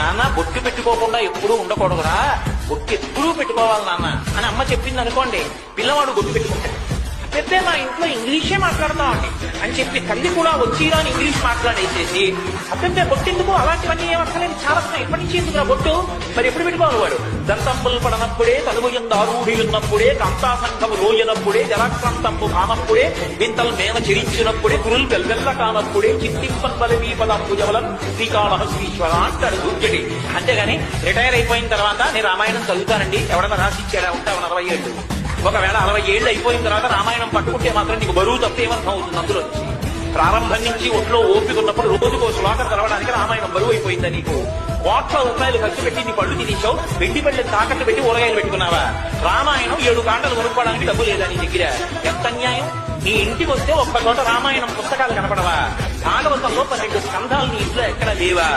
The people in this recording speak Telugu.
నాన్న బొట్టు పెట్టుకోకుండా ఎప్పుడూ ఉండకూడదురా, బొట్టు ఎప్పుడూ పెట్టుకోవాలి నాన్న అని అమ్మ చెప్పింది అనుకోండి, పిల్లవాడు బొట్టు పెట్టుకుంటాడు. చెప్తే మా ఇంట్లో ఇంగ్లీషే మాట్లాడతామండి అని చెప్పి తల్లి కూడా వచ్చిరా ఇంగ్లీష్ మాట్లాడేసేసి అప్పుడే బొట్టెందుకు అలాంటివన్నీ ఏమక్కలేదు, చాలా ఎప్పటి నుంచి ఎందుకు బొట్టు మరి ఎప్పుడు పెట్టుకోవాలి వాడు. దంతంపులు పడనప్పుడే తలుగుయందారూఢి ఉన్నప్పుడే కాంతా సంఘము రోజునప్పుడే జలాక్రాంతంపు కానప్పుడే వింతలు మేమ చెరించినప్పుడే గురులు వెల్వెల్ల కానప్పుడే చిత్తింపన్ బలవీ పదంపుజవలం శ్రీకాళహస్తీశ్వర అంటాడు దుర్జడి. అంతేగాని రిటైర్ అయిపోయిన తర్వాత నేను రామాయణం చదువుతానండి ఎవడన్నా రాసిచ్చాడా ఉంటావు 40 ఏళ్ళు. ఒకవేళ 60 ఏళ్ళు అయిపోయిన తర్వాత రామాయణం పట్టుకుంటే మాత్రం నీకు బరువు తప్పేమర్థం అవుతుంది. అందులో ప్రారంభం నుంచి ఒంట్లో ఓపిక ఉన్నప్పుడు రోజుకో శ్లోకం చదవడానికి రామాయణం బరువు అయిపోయిందా నీకు? ₹1,00,000 ఖర్చు పెట్టి నీ పళ్ళు తినేసావు, వెండి పళ్ళని తాకట్టు పెట్టి ఊరగాయలు పెట్టుకున్నావా? రామాయణం 7 కాండలు కొనుక్కోవడానికి డబ్బు లేదా నీ దగ్గర? ఎంత అన్యాయం! నీ ఇంటికి వస్తే ఒక్క చోట రామాయణం పుస్తకాలు కనపడవా? భాగవతంలో 12 స్కంధాలు నీ ఇంట్లో ఎక్కడ లేవా?